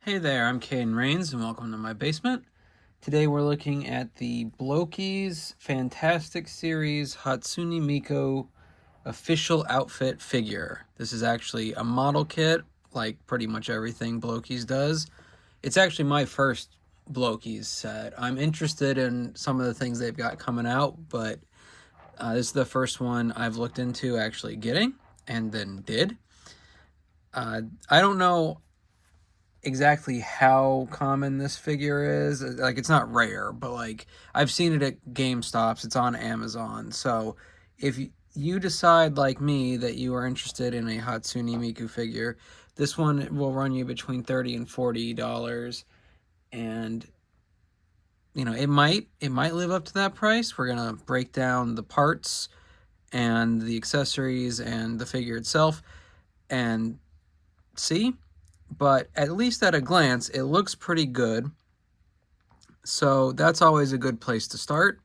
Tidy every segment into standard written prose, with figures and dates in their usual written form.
Hey there, I'm Caden Rains, and welcome to my basement. Today we're looking at the Blokees Fantastic Series Hatsune Miku official outfit figure. This is actually a model kit, like pretty much everything Blokees does. It's actually my first Blokees set. I'm interested in some of the things they've got coming out, but this is the first one I've looked into actually getting, and then did. I don't know exactly how common this figure is. Like, it's not rare, but like I've seen it at GameStops. It's on Amazon. So if you decide, like me, that you are interested in a Hatsune Miku figure, this one will run you between $30 and $40, and it might live up to that price. We're gonna break down the parts and the accessories and the figure itself and see. But at least at a glance, it looks pretty good. So that's always a good place to start.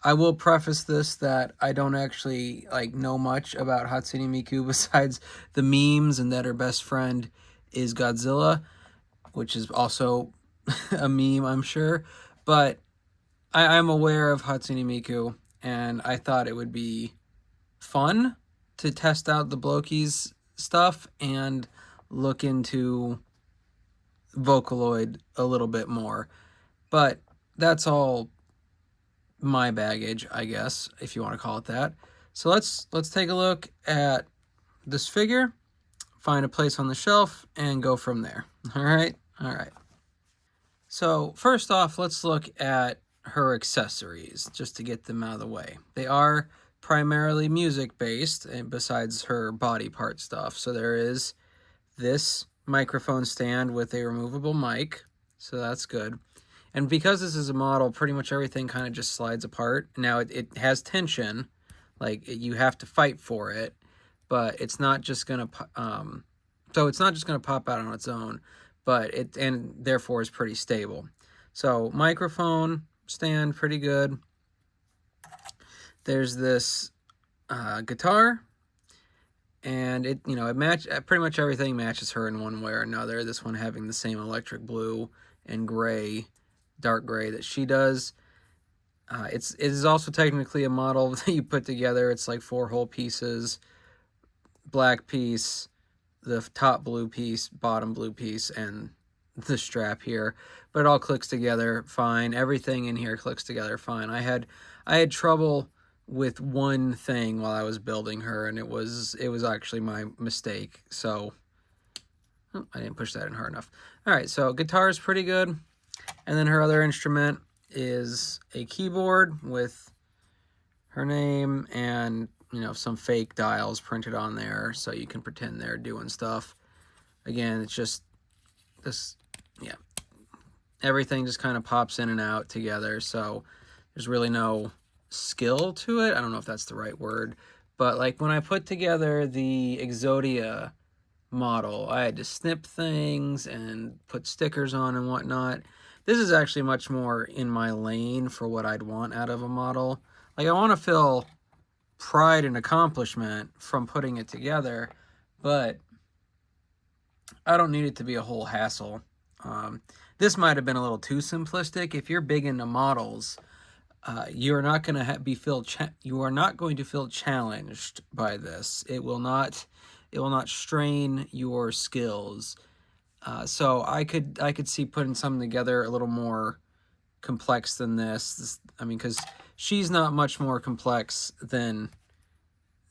I will preface this that I don't actually know much about Hatsune Miku besides the memes and that her best friend is Godzilla, which is also a meme, I'm sure. But I'm aware of Hatsune Miku, and I thought it would be fun to test out the Blokees stuff and look into Vocaloid a little bit more. But that's all my baggage, I guess, if you want to call it that. So let's take a look at this figure, find a place on the shelf, and go from there. All right? All right. So first off, let's look at her accessories, just to get them out of the way. They are primarily music-based, and besides her body part stuff. So there is this microphone stand with a removable mic, so that's good. And because this is a model, pretty much everything kind of just slides apart. Now it has tension, you have to fight for it, but it's not just gonna it's not just gonna pop out on its own, but and therefore is pretty stable. So microphone stand, pretty good. There's this guitar, and it pretty much everything matches her in one way or another. This one having the same electric blue and gray, dark gray that she does. It is also technically a model that you put together. It's like 4 whole pieces: black piece, the top blue piece, bottom blue piece, and the strap here. But it all clicks together fine. Everything in here clicks together fine. I had trouble with one thing while I was building her, and it was actually my mistake. So I didn't push that in hard enough. All right, so guitar is pretty good. And then her other instrument is a keyboard with her name and, some fake dials printed on there so you can pretend they're doing stuff. Again, it's just this, yeah. Everything just kind of pops in and out together, so there's really no skill to it. I don't know if that's the right word, but like when I put together the Exodia model, I had to snip things and put stickers on and whatnot. This is actually much more in my lane for what I'd want out of a model. Like, I want to feel pride and accomplishment from putting it together, but I don't need it to be a whole hassle. This might have been a little too simplistic. If you're big into models, you're not going to you are not going to feel challenged by this. It will not strain your skills. So I could see putting something together a little more complex than this. I mean, because she's not much more complex than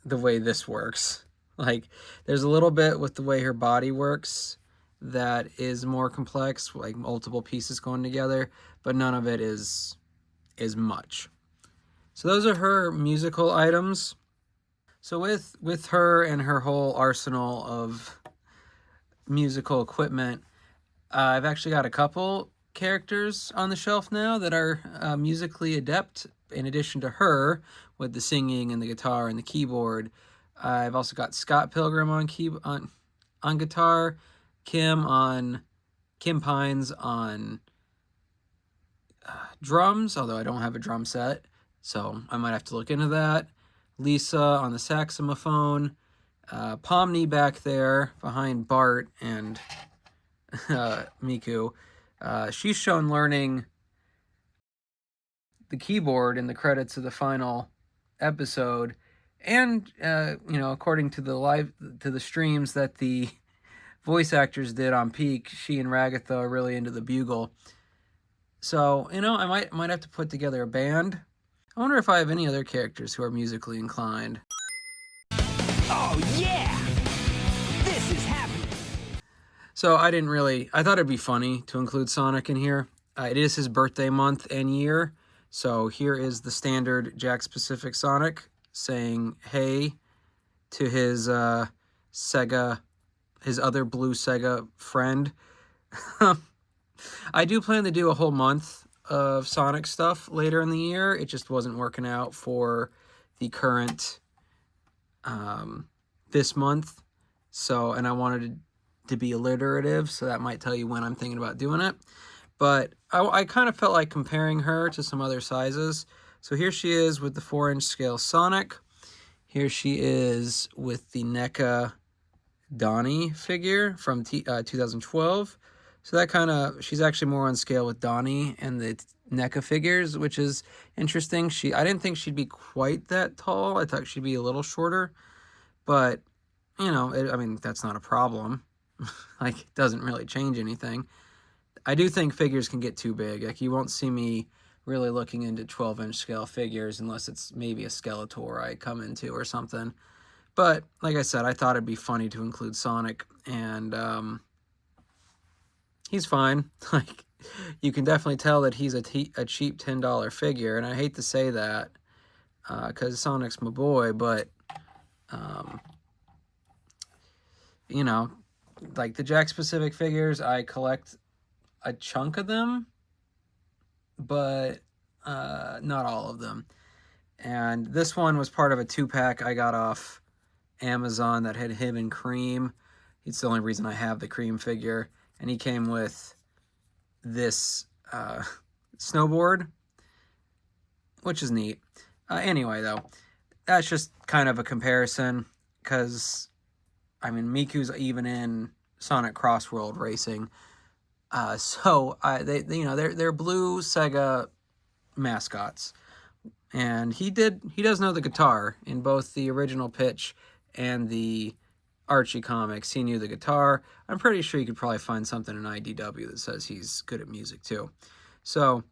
the way this works. Like, there's a little bit with the way her body works that is more complex, like multiple pieces going together, but none of it is much. So those are her musical items. So with her and her whole arsenal of musical equipment, I've actually got a couple characters on the shelf now that are musically adept. In addition to her with the singing and the guitar and the keyboard, I've also got Scott Pilgrim on guitar, Kim Pines on drums, although I don't have a drum set, so I might have to look into that. Lisa on the saxophone, Pomni back there behind Bart and Miku. She's shown learning the keyboard in the credits of the final episode, and according to the streams that the voice actors did on Peak, she and Ragatha are really into the bugle. So I might have to put together a band. I wonder if I have any other characters who are musically inclined. Oh yeah, this is happening. So I thought it'd be funny to include Sonic in here. It is his birthday month and year, so here is the standard Jakks Pacific Sonic saying hey to his Sega, his other blue Sega friend. I do plan to do a whole month of Sonic stuff later in the year. It just wasn't working out for the current this month. So, and I wanted to be alliterative, so that might tell you when I'm thinking about doing it. But I kind of felt like comparing her to some other sizes. So here she is with the 4-inch scale Sonic. Here she is with the NECA Donnie figure from 2012. So she's actually more on scale with Donnie and the NECA figures, which is interesting. I didn't think she'd be quite that tall. I thought she'd be a little shorter, but that's not a problem. Like, it doesn't really change anything. I do think figures can get too big. Like, you won't see me really looking into 12-inch scale figures unless it's maybe a Skeletor I come into or something. But like I said, I thought it'd be funny to include Sonic, and he's fine. Like, you can definitely tell that he's a cheap $10 figure, and I hate to say that because Sonic's my boy, but like the Jakks Pacific figures, I collect a chunk of them, but not all of them. And this one was part of a 2-pack I got off Amazon that had him and Cream. It's the only reason I have the Cream figure. And he came with this snowboard, which is neat. Anyway, though, that's just kind of a comparison, because Miku's even in Sonic Cross World Racing. So they're blue Sega mascots, and he does know the guitar in both the original pitch and the Archie comics. He knew the guitar. I'm pretty sure you could probably find something in IDW that says he's good at music too. So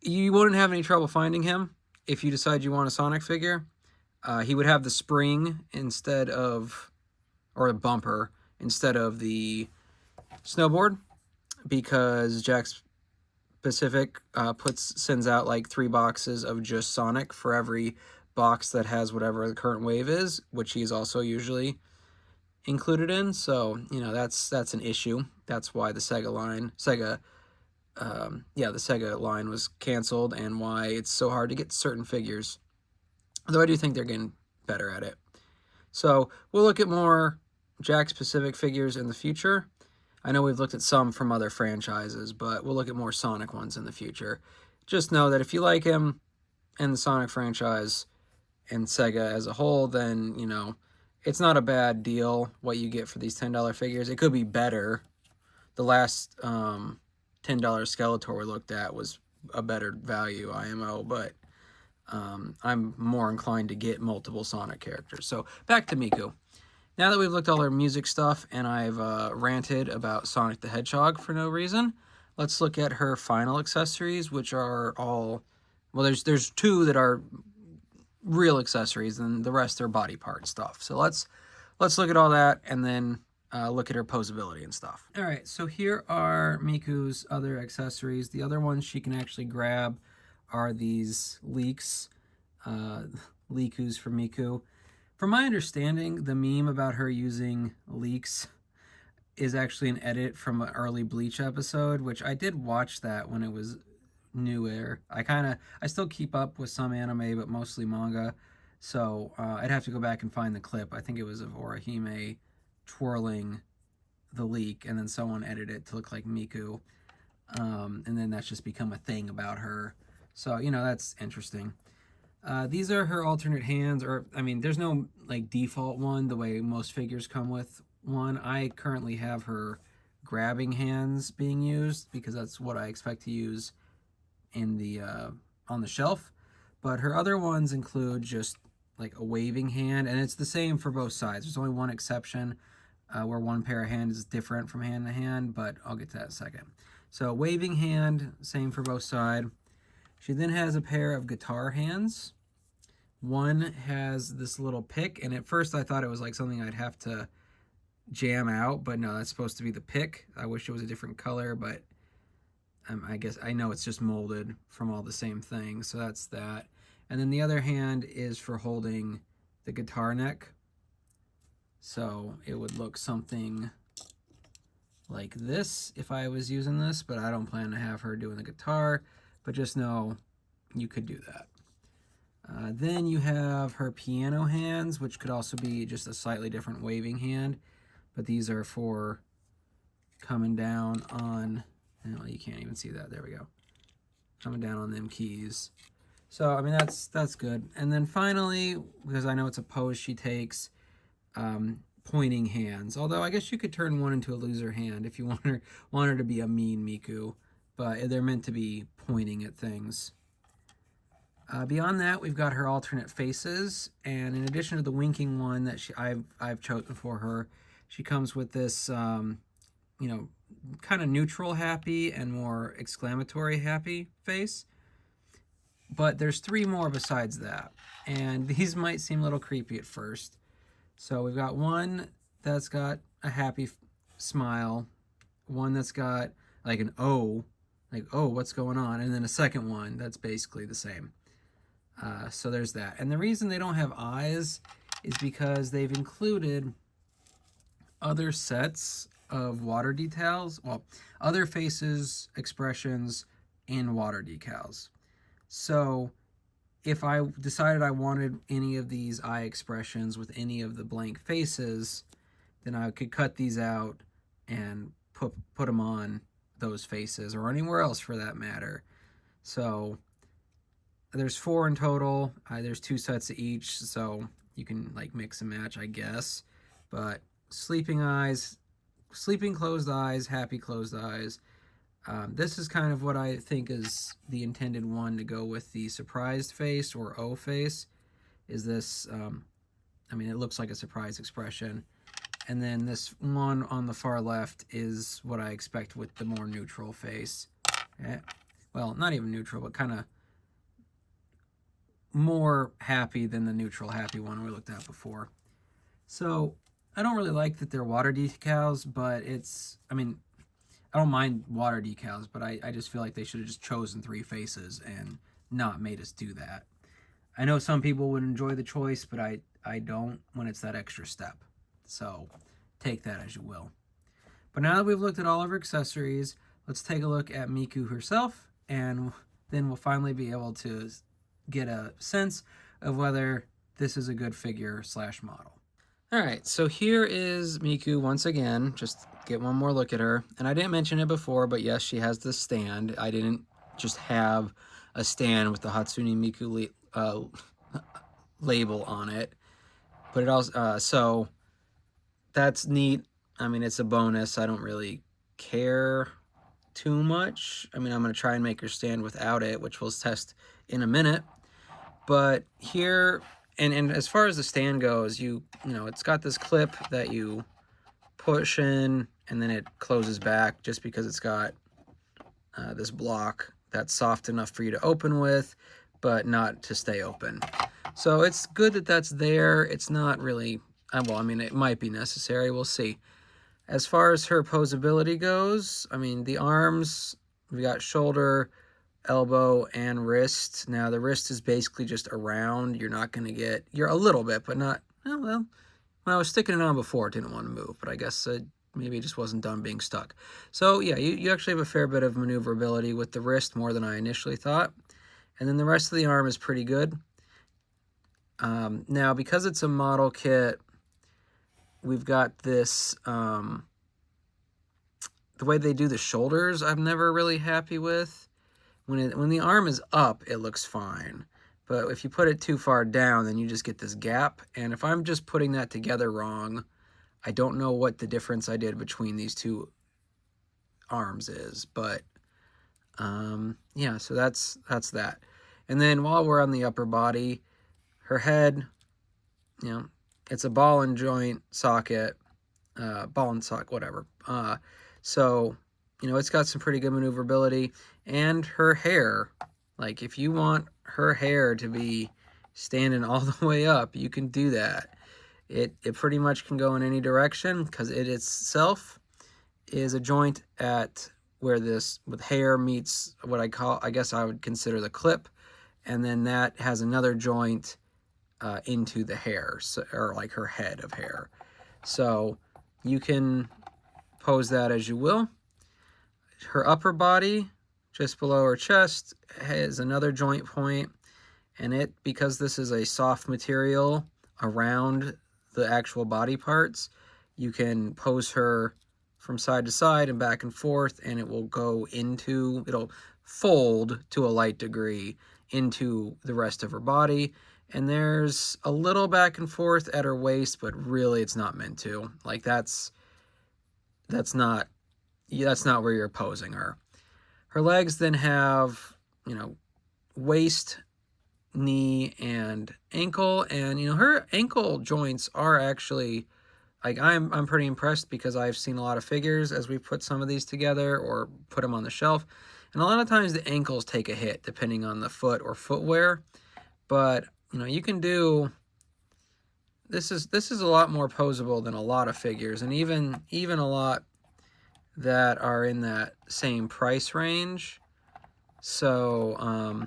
you wouldn't have any trouble finding him if you decide you want a Sonic figure. He would have the spring or a bumper instead of the snowboard, because Jakks Pacific sends out like 3 boxes of just Sonic for every box that has whatever the current wave is, which he's also usually included in. So that's an issue. That's why the Sega line was canceled, and why it's so hard to get certain figures. Though I do think they're getting better at it. So we'll look at more Jakks Pacific figures in the future. I know we've looked at some from other franchises, but we'll look at more Sonic ones in the future. Just know that if you like him and the Sonic franchise and Sega as a whole, then, it's not a bad deal what you get for these $10 figures. It could be better. The last $10 Skeletor we looked at was a better value, IMO, but I'm more inclined to get multiple Sonic characters. So back to Miku. Now that we've looked at all our music stuff and I've ranted about Sonic the Hedgehog for no reason, let's look at her final accessories, which are all, well, there's 2 that are real accessories, and the rest are body part stuff. So let's look at all that, and then look at her posability and stuff. All right, so here are Miku's other accessories. The other ones she can actually grab are these leeks, Leekus for Miku. From my understanding, the meme about her using leeks is actually an edit from an early Bleach episode, which I did watch that when it was newer. I still keep up with some anime, but mostly manga. So I'd have to go back and find the clip. I think it was of Orihime twirling the leek, and then someone edited it to look like Miku. And then that's just become a thing about her. So, that's interesting. These are her alternate hands, or, there's no, default one, the way most figures come with one. I currently have her grabbing hands being used, because that's what I expect to use in the on the shelf. But her other ones include just like a waving hand, and it's the same for both sides. There's only one exception where one pair of hands is different from hand to hand, but I'll get to that in a second. So waving hand, same for both sides. She then has a pair of guitar hands. One has this little pick, and at first I thought it was like something I'd have to jam out, but no, that's supposed to be the pick. I wish it was a different color, but I guess I know it's just molded from all the same things, so that's that. And then the other hand is for holding the guitar neck. So it would look something like this if I was using this, but I don't plan to have her doing the guitar, but just know you could do that. Then you have her piano hands, which could also be just a slightly different waving hand, but these are for coming down on, well, you can't even see that, there we go, coming down on them keys. So I mean that's good. And then finally, because I know it's a pose she takes, pointing hands. Although I guess you could turn one into a loser hand if you want her to be a mean Miku, but they're meant to be pointing at things. Beyond that, we've got her alternate faces, and in addition to the winking one that I've chosen for her, she comes with this, you know, kind of neutral happy and more exclamatory happy face. But there's 3 more besides that, and these might seem a little creepy at first. So we've got one that's got a happy smile, one that's got like an oh, like, oh, what's going on? And then a second one that's basically the same. So there's that. And the reason they don't have eyes is because they've included other sets of water decals, well, other faces, expressions, and water decals. So if I decided I wanted any of these eye expressions with any of the blank faces, then I could cut these out and put them on those faces, or anywhere else for that matter. So there's 4 in total. There's 2 sets of each, so you can like mix and match, I guess. But sleeping eyes, sleeping closed eyes, happy closed eyes. This is kind of what I think is the intended one to go with the surprised face, or O face. Is this, I mean, it looks like a surprise expression. And then this one on the far left is what I expect with the more neutral face. Well, not even neutral, but kind of more happy than the neutral happy one we looked at before. So I don't really like that they're water decals, but it's, I mean, I don't mind water decals, but I just feel like they should have just chosen 3 faces and not made us do that. I know some people would enjoy the choice, but I don't when it's that extra step. So take that as you will. But now that we've looked at all of her accessories, let's take a look at Miku herself, and then we'll finally be able to get a sense of whether this is a good figure / model. All right, so here is Miku once again. Just get one more look at her. And I didn't mention it before, but yes, she has this stand. I didn't just have a stand with the Hatsune Miku label on it, but it also, so that's neat. I mean, it's a bonus. I don't really care too much. I mean, I'm going to try and make her stand without it, which we'll test in a minute. But here, and as far as the stand goes, you know, it's got this clip that you push in, and then it closes back just because it's got this block that's soft enough for you to open with, but not to stay open. So it's good that that's there. It's not really, well, I mean, it might be necessary. We'll see. As far as her posability goes, I mean, the arms, we got shoulder, elbow, and wrist. Now, the wrist is basically just around. You're not going to get, you're a little bit, but not, well, when I was sticking it on before, it didn't want to move, but I guess maybe it just wasn't done being stuck. So, yeah, you actually have a fair bit of maneuverability with the wrist, more than I initially thought. And then the rest of the arm is pretty good. Now, because it's a model kit, we've got this, the way they do the shoulders, I'm never really happy with. When the arm is up, it looks fine. But if you put it too far down, then you just get this gap. And if I'm just putting that together wrong, I don't know what the difference I did between these two arms is. But yeah, so that's that. And then while we're on the upper body, her head, you know, it's a ball and joint socket, ball and socket, whatever. So, you know, it's got some pretty good maneuverability. And her hair, like if you want her hair to be standing all the way up, you can do that. It pretty much can go in any direction because it itself is a joint at where this with hair meets what I guess I would consider the clip, and then that has another joint into the hair, so, or like her head of hair. So you can pose that as you will. Her upper body, just below her chest, has another joint point, and it, because this is a soft material around the actual body parts, you can pose her from side to side and back and forth, and it will go into, it'll fold to a light degree into the rest of her body. And there's a little back and forth at her waist, but really it's not meant to. Like that's not where you're posing her. Her legs then have, you know, waist, knee, and ankle, and you know, her ankle joints are actually, like, I'm pretty impressed because I've seen a lot of figures as we put some of these together or put them on the shelf, and a lot of times the ankles take a hit depending on the foot or footwear. But you know, you can do this is a lot more posable than a lot of figures, and even a lot that are in that same price range. So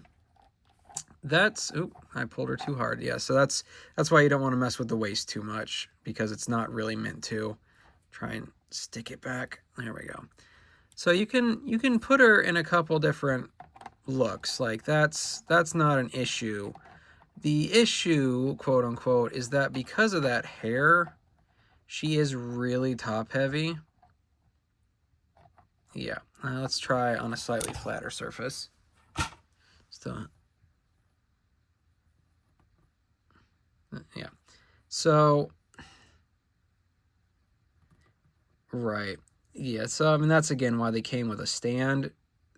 that's, oop, I pulled her too hard. Yeah, so that's why you don't want to mess with the waist too much, because it's not really meant to. Try and stick it back. There we go. So you can put her in a couple different looks. Like that's not an issue. The issue, quote unquote, is that because of that hair, she is really top heavy. Yeah, let's try on a slightly flatter surface. Still, yeah. So, right. Yeah, so I mean, that's again why they came with a stand,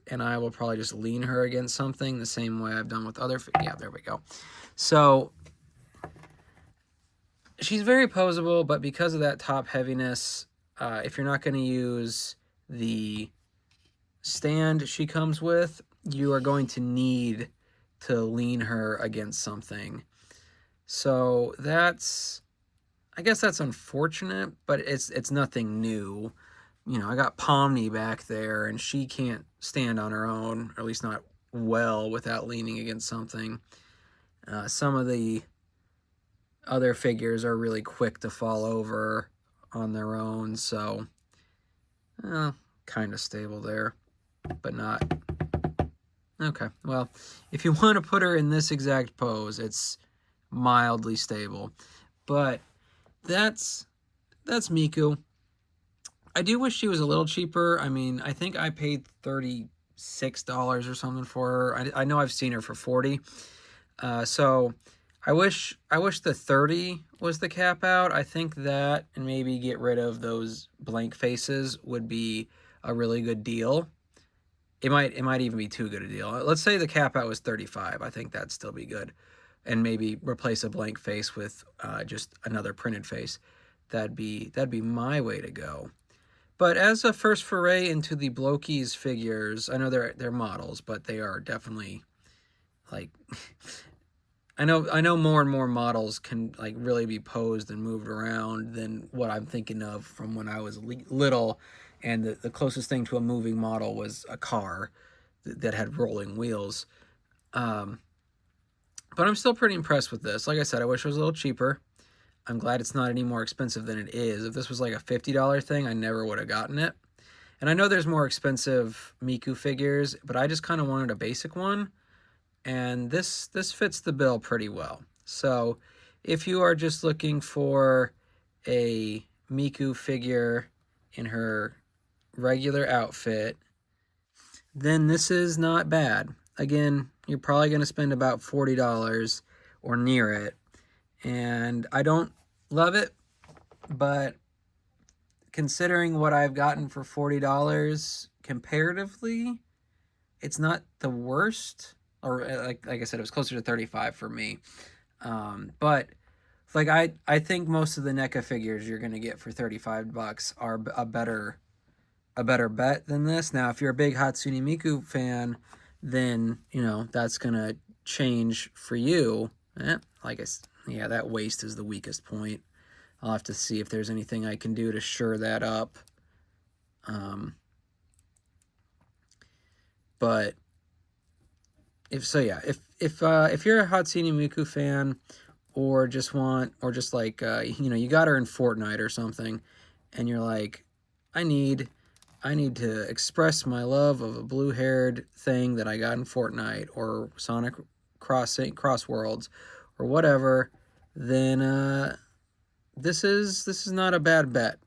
and I will probably just lean her against something the same way I've done with other, yeah, there we go. So, she's very posable, but because of that top heaviness, if you're not going to use the stand she comes with, you are going to need to lean her against something. So that's, I guess that's unfortunate, but it's nothing new. You know, I got Pomni back there, and she can't stand on her own, or at least not well, without leaning against something. Some of the other figures are really quick to fall over on their own, so kind of stable there, but not. Okay, well, if you want to put her in this exact pose, it's mildly stable. But that's Miku. I do wish she was a little cheaper. I mean, I think I paid $36 or something for her. I know I've seen her for $40. So I wish the 30 was the cap out. I think that, and maybe get rid of those blank faces, would be a really good deal. It might even be too good a deal. Let's say the cap out was 35. I think that'd still be good. And maybe replace a blank face with just another printed face. That'd be my way to go. But as a first foray into the Blokees figures, I know they're models, but they are definitely, like, I know more and more models can, like, really be posed and moved around than what I'm thinking of from when I was little, and the closest thing to a moving model was a car that had rolling wheels. But I'm still pretty impressed with this. Like I said, I wish it was a little cheaper. I'm glad it's not any more expensive than it is. If this was like a $50 thing, I never would have gotten it. And I know there's more expensive Miku figures, but I just kind of wanted a basic one. And this fits the bill pretty well. So if you are just looking for a Miku figure in her regular outfit, then this is not bad. Again, you're probably going to spend about $40 or near it. And I don't love it, but considering what I've gotten for $40 comparatively, it's not the worst. Or like I said, it was closer to 35 for me. But like I think most of the NECA figures you're gonna get for $35 are a better bet than this. Now, if you're a big Hatsune Miku fan, then that's gonna change for you. Yeah, that waist is the weakest point. I'll have to see if there's anything I can do to shore that up. But if you're a Hatsune Miku fan, or just like you got her in Fortnite or something, and you're like, I need to express my love of a blue-haired thing that I got in Fortnite or Sonic Cross Worlds or whatever, then this is not a bad bet.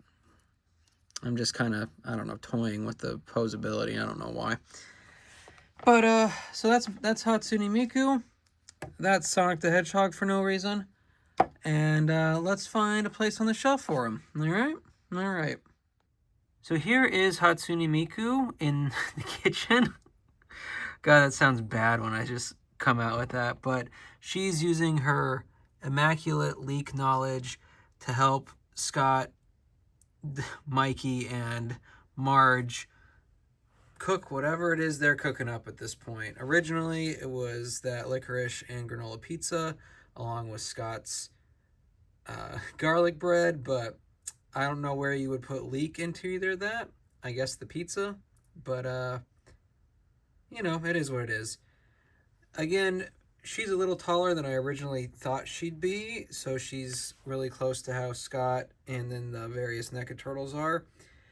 I'm just kind of, I don't know, toying with the posability. I don't know why. But so that's Hatsune Miku. That's Sonic the Hedgehog for no reason. And let's find a place on the shelf for him. All right. So here is Hatsune Miku in the kitchen. God, that sounds bad when I just come out with that. But she's using her immaculate leek knowledge to help Scott, Mikey, and Marge cook whatever it is they're cooking up at this point. Originally, it was that licorice and granola pizza, along with Scott's garlic bread, but I don't know where you would put leek into either of that. I guess the pizza, but it is what it is. Again, she's a little taller than I originally thought she'd be, so she's really close to how Scott and then the various NECA turtles are,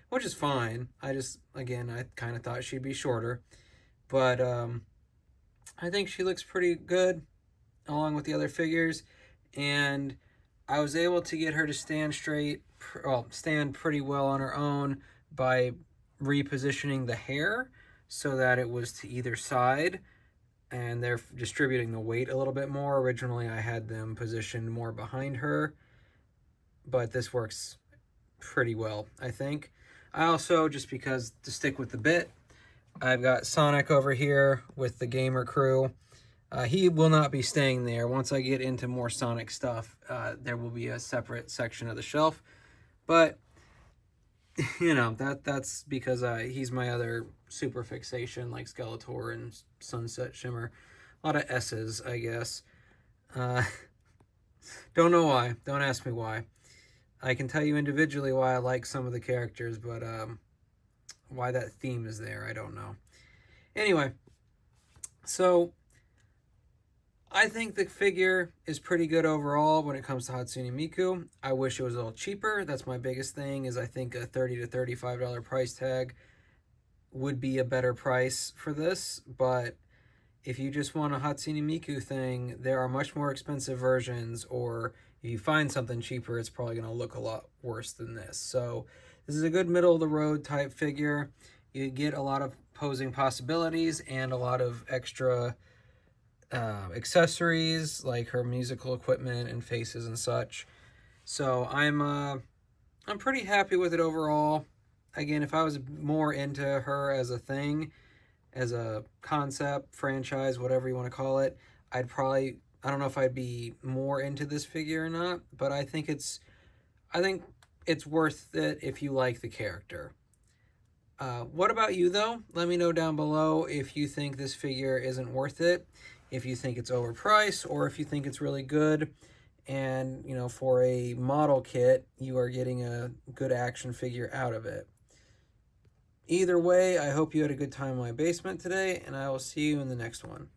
which is fine. I kind of thought she'd be shorter, but I think she looks pretty good along with the other figures, and I was able to get her to stand pretty well on her own by repositioning the hair so that it was to either side, and they're distributing the weight a little bit more. Originally, I had them positioned more behind her, but this works pretty well, I think. I also, just because to stick with the bit, I've got Sonic over here with the gamer crew. He will not be staying there. Once I get into more Sonic stuff, there will be a separate section of the shelf. But, that's because he's my other super fixation, like Skeletor and Sunset Shimmer. A lot of S's, I guess. Don't know why. Don't ask me why. I can tell you individually why I like some of the characters, but why that theme is there, I don't know. Anyway, so I think the figure is pretty good overall when it comes to Hatsune Miku. I wish it was a little cheaper. That's my biggest thing, is I think a $30 to $35 price tag would be a better price for this. But if you just want a Hatsune Miku thing, there are much more expensive versions, or if you find something cheaper, it's probably going to look a lot worse than this. So this is a good middle-of-the-road type figure. You get a lot of posing possibilities and a lot of extra accessories like her musical equipment and faces and such. So I'm pretty happy with it overall. Again, if I was more into her as a thing, as a concept, franchise, whatever you want to call it, I don't know if I'd be more into this figure or not, but I think it's worth it if you like the character. What about you, though? Let me know down below if you think this figure isn't worth it, if you think it's overpriced, or if you think it's really good. And, for a model kit, you are getting a good action figure out of it. Either way, I hope you had a good time in my basement today, and I will see you in the next one.